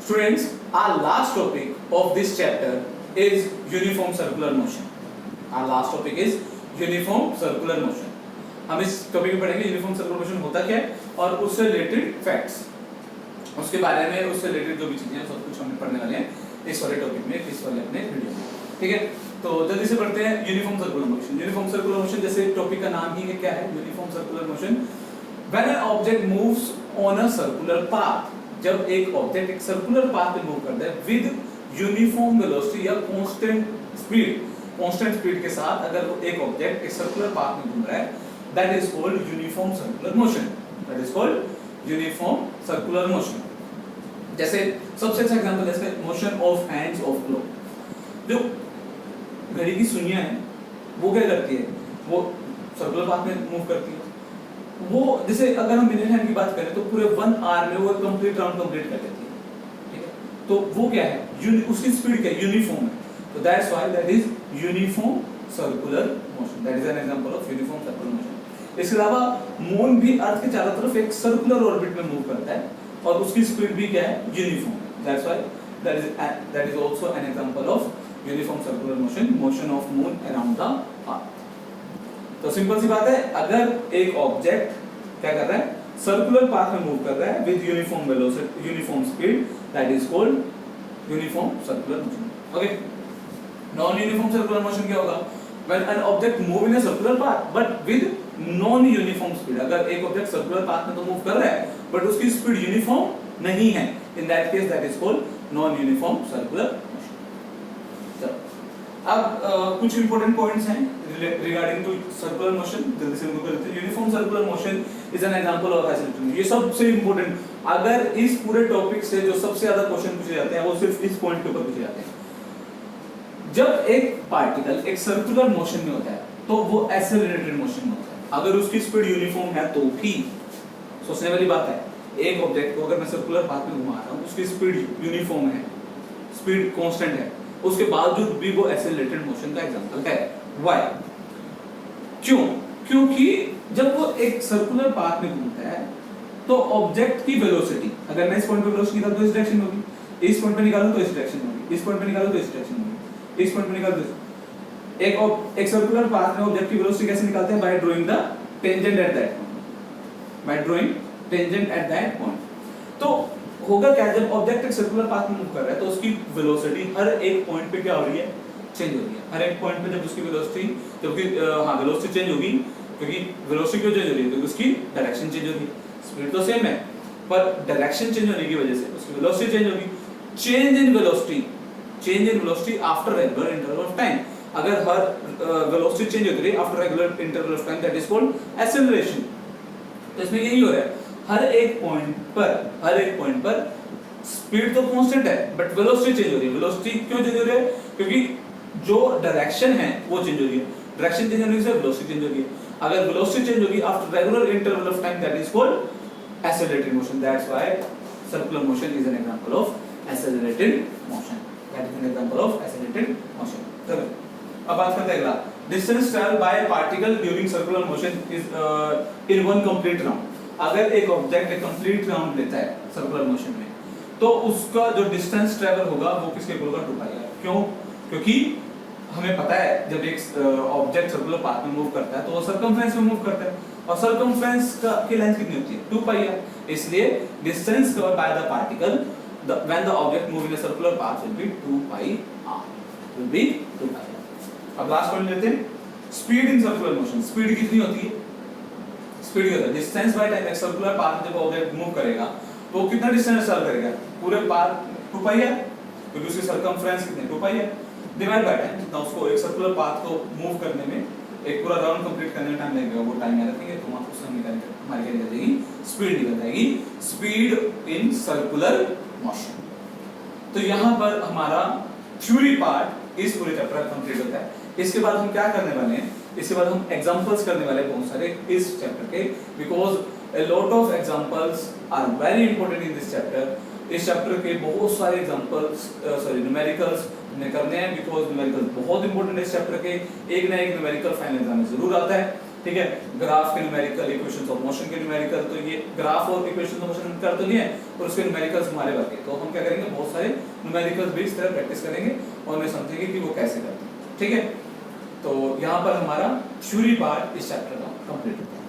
Students, our last topic of this chapter is uniform circular motion. Our last topic is uniform circular motion. हम इस topic में पढ़ेंगे uniform circular motion होता क्या है और उससे रिलेटेड फैक्ट्स, उसके बारे में, उससे रिलेटेड जो भी चीजें हैं सब कुछ हम पढ़ने वाले हैं इस वाले टॉपिक में, इस वाले अपने वीडियो में। ठीक है, तो जल्दी से पढ़ते हैं uniform circular motion. Uniform circular motion जैसे टॉपिक का नाम ही है, क्या है uniform circular motion. When an object moves on a circular path, जब एक ऑब्जेक्ट एक सर्कुलर पाथ पे मूव करता है विद यूनिफॉर्म वेलोसिटी या कांस्टेंट स्पीड के साथ, अगर एक ऑब्जेक्ट एक सर्कुलर पाथ में घूम रहा है, that is called uniform circular motion. That is called uniform circular motion. जैसे सबसे अच्छा एग्जांपल जैसे motion of hands of clock. जो घड़ी की सुइयां हैं वो क्या करती है, वो सर्कुलर पाथ में मूव करती है। वो जैसे अगर हम मिनट हैंड की बात करें तो पूरे 1 आवर में वो कंप्लीट राउंड कंप्लीट कर लेती है। ठीक है, तो वो क्या है, उसकी स्पीड क्या है, यूनिफॉर्म है। तो that's why that is uniform circular motion. That is an example of uniform circular motion. इसके अलावा मून भी अर्थ के चारों तरफ एक सर्कुलर ऑर्बिट में मूव करता है और उसकी स्पीड भी क्या है, यूनिफॉर्म है। That's why that is also an example of uniform circular motion, motion of moon around the earth. तो सिंपल सी बात है, अगर एक ऑब्जेक्ट क्या कर रहा है, सर्कुलर पाथ में मूव कर रहा है with uniform velocity, uniform speed, that is called uniform circular motion. Okay, non uniform circular motion क्या होगा, when an object move in a circular path but with non uniform speed। अगर एक object circular path में तो move कर रहा है but उसकी स्पीड यूनिफॉर्म नहीं है, in that case that is called non uniform circular motion. चलो अब कुछ इंपॉर्टेंट पॉइंट्स हैं रिगार्डिंग टू सर्कुलर मोशन, जल्दी से उनको करते हैं। Uniform circular motion is an example of acceleration. ये सबसे इंपॉर्टेंट, अगर इस पूरे टॉपिक से जो सबसे ज्यादा क्वेश्चन पूछे जाते हैं वो सिर्फ इस पॉइंट के ऊपर पूछे जाते हैं। जब एक पार्टिकल एक सर्कुलर मोशन में होता है तो वो एक्सेलरेटेड मोशन में होता है। अगर उसकी स्पीड यूनिफॉर्म है तो भी सोचने वाली बात है, एक ऑब्जेक्ट को अगर मैं सर्कुलर पाथ में घुमा रहा हूं, उसकी स्पीड यूनिफॉर्म है, स्पीड कांस्टेंट है, उसके बावजूद भी वो एक्सेलरेटेड मोशन का एग्जांपल है। व्हाई? क्यों? क्योंकि जब वो एक सर्कुलर पाथ में घूमता है तो ऑब्जेक्ट की वेलोसिटी, अगर मैं इस पॉइंट पे वेलोसिटी निकालूं तो इस डायरेक्शन में होगी, इस पॉइंट पे निकालूं तो इस डायरेक्शन में होगी, इस पॉइंट पे निकालूं तो इस डायरेक्शन में होगी, इस पॉइंट पे निकाल दो। एक सर्कुलर पाथ में ऑब्जेक्ट की वेलोसिटी कैसे निकालते हैं, by drawing the tangent at that point, by drawing tangent at that point. तो होगा क्या, जब ऑब्जेक्ट एक सर्कुलर पाथ में मूव कर रहा है तो उसकी वेलोसिटी हर एक पॉइंट पे क्या हो रही है, चेंज हो रही है। हर एक पॉइंट पे जब उसकी वेलोसिटी, जबकि वेलोसिटी चेंज होगी, क्योंकि वेलोसिटी क्यों चेंज हो रही है, क्योंकि उसकी डायरेक्शन चेंज हो रही है। स्पीड तो सेम है पर डायरेक्शन चेंज होने की वजह से उसकी वेलोसिटी चेंज होगी। Change in velocity after regular interval of time. अगर हर वेलोसिटी चेंज होती है after regular interval of time, that is called acceleration. तो इसमें यही हो रहा है, हर एक पॉइंट पर स्पीड तो कांस्टेंट है बट वेलोसिटी चेंज हो रही है। वेलोसिटी क्यों चेंज हो रही है, क्योंकि जो डायरेक्शन है वो चेंज हो रही है, डायरेक्शन चेंज होने से वेलोसिटी चेंज होगी। अगर वेलोसिटी चेंज होगी after regular interval of time, that is called accelerated motion. That's why circular motion is an example of accelerated motion. That is an example of accelerated motion. चलो अब बात करते हैं अगला, distance traveled by a particle during circular motion is in one complete round। अगर एक object एक complete round लेता है सर्कुलर मोशन में तो उसका जो डिस्टेंस ट्रैवल होगा वो किसके इक्वल होगा, 2πr। क्यों? क्योंकि हमें पता है जब एक ऑब्जेक्ट सर्कुलर पाथ में मूव करता है तो वो सर्कमफ्रेंस में मूव करता है और सर्कमफ्रेंस की लेंथ कितनी होती है, 2πr। इसलिए distance covered by the particle when the object move in a circular path will be 2πr, will be 2πr। अब लास्ट पॉइंट लेते हैं, speed in circular motion. Speed कितनी होती है, स्पीड क्या होता है, डिस्टेंस बाय टाइम। एक सर्कुलर पाथ में जब ऑब्जेक्ट मूव करेगा तो कितना डिस्टेंस ट्रैवल करेगा, पूरे पाथ 2πr, क्योंकि उसकी सर्कमफ्रेंस कितनी है, 2πr डिवाइड बाय टाइम। तो उसको एक सर्कुलर पाथ को मूव करने में, एक पूरा राउंड कंप्लीट करने में टाइम लगेगा, वो टाइम याद रखेंगे तो उससे हमारी क्या निकल जाएगी, स्पीड निकल जाएगी, स्पीड इन सर्कुलर मोशन। तो यहाँ पर हमारा थ्योरी पार्ट इस पूरे चैप्टर का कंप्लीट होता है। इसके बाद हम क्या करने वाले हैं, इसके बाद हम एग्जांपल्स करने वाले हैं बहुत सारे इस चैप्टर के, because a lot of examples are very important in this chapter। इस चैप्टर के बहुत सारे एग्जांपल्स न्यूमेरिकल्स हमने करने हैं, बिकॉज न्यूमेरिकल बहुत इंपॉर्टेंट है इस चैप्टर के। एक ना एक न्यूमेरिकल फाइनल एग्जाम में जरूर आता है। ठीक है, ग्राफ के न्यूमेरिकल, इक्वेशंस ऑफ मोशन के न्यूमेरिकल, तो ये ग्राफ और इक्वेशंस ऑफ मोशन कर तो नहीं है, और उसके न्यूमेरिकल्स हमारे बाकी, तो हम क्या करेंगे, बहुत सारे न्यूमेरिकल्स भी इस तरह प्रैक्टिस करेंगे और मैं समझेंगे कि वो कैसे करते हैं। ठीक है, तो यहाँ पर हमारा थ्योरी पार्ट इस चैप्टर का कंप्लीट होता है।